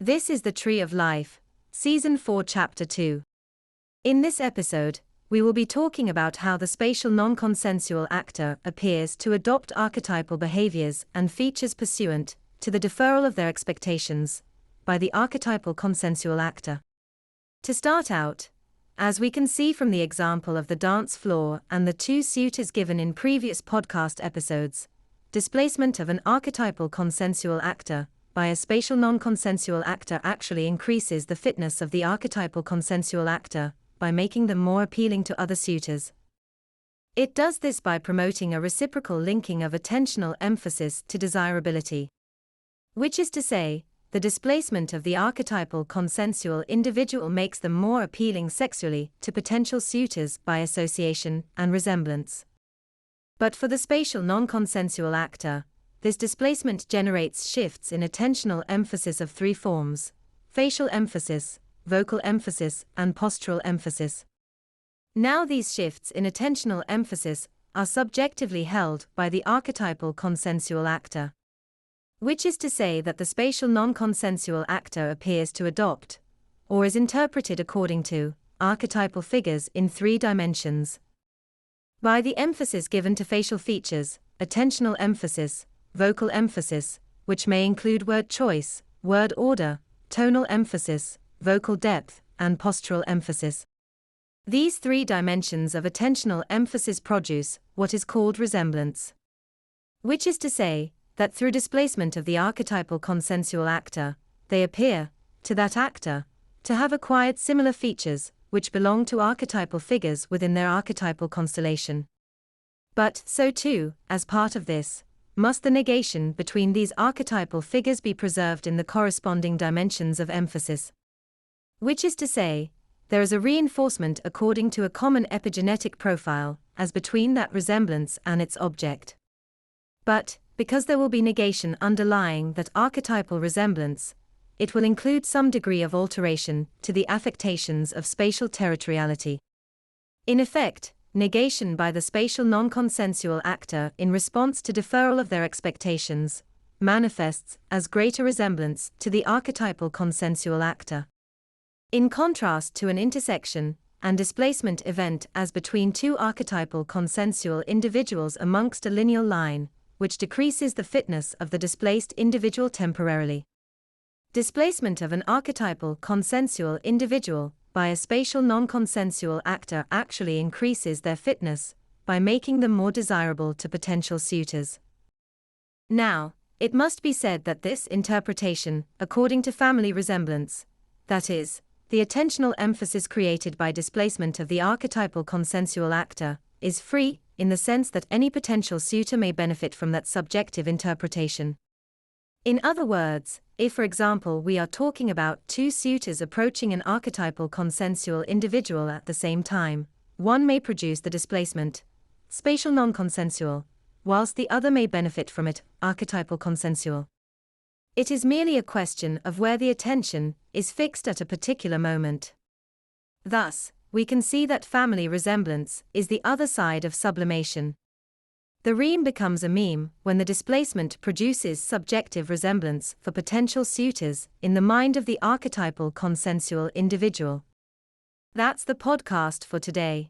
This is the Tree of Life, Season 4, Chapter 2. In this episode, we will be talking about how the spatial non-consensual actor appears to adopt archetypal behaviours and features pursuant to the deferral of their expectations by the archetypal consensual actor. To start out, as we can see from the example of the dance floor and the two suitors given in previous podcast episodes, displacement of an archetypal consensual actor by a spatial non-consensual actor actually increases the fitness of the archetypal consensual actor by making them more appealing to other suitors. It does this by promoting a reciprocal linking of attentional emphasis to desirability. Which is to say, the displacement of the archetypal consensual individual makes them more appealing sexually to potential suitors by association and resemblance. But for the spatial non-consensual actor, this displacement generates shifts in attentional emphasis of three forms: facial emphasis, vocal emphasis, and postural emphasis. Now these shifts in attentional emphasis are subjectively held by the archetypal consensual actor. Which is to say that the spatial non-consensual actor appears to adopt, or is interpreted according to, archetypal figures in three dimensions. By the emphasis given to facial features, attentional emphasis, vocal emphasis, which may include word choice, word order, tonal emphasis, vocal depth, and postural emphasis. These three dimensions of attentional emphasis produce what is called resemblance. Which is to say, that through displacement of the archetypal consensual actor, they appear, to that actor, to have acquired similar features, which belong to archetypal figures within their archetypal constellation. But, so too, as part of this, must the negation between these archetypal figures be preserved in the corresponding dimensions of emphasis. Which is to say, there is a reinforcement according to a common epigenetic profile, as between that resemblance and its object. But, because there will be negation underlying that archetypal resemblance, it will include some degree of alteration to the affectations of spatial territoriality. In effect, negation by the spatial non-consensual actor in response to deferral of their expectations manifests as greater resemblance to the archetypal consensual actor. In contrast to an intersection and displacement event as between two archetypal consensual individuals amongst a lineal line, which decreases the fitness of the displaced individual temporarily. Displacement of an archetypal consensual individual by a spatial non-consensual actor actually increases their fitness by making them more desirable to potential suitors. Now, it must be said that this interpretation, according to family resemblance, that is, the attentional emphasis created by displacement of the archetypal consensual actor, is free, in the sense that any potential suitor may benefit from that subjective interpretation. In other words, if for example we are talking about two suitors approaching an archetypal consensual individual at the same time, one may produce the displacement, spatial non-consensual, whilst the other may benefit from it, archetypal consensual. It is merely a question of where the attention is fixed at a particular moment. Thus, we can see that family resemblance is the other side of sublimation. The reem becomes a meme when the displacement produces subjective resemblance for potential suitors in the mind of the archetypal consensual individual. That's the podcast for today.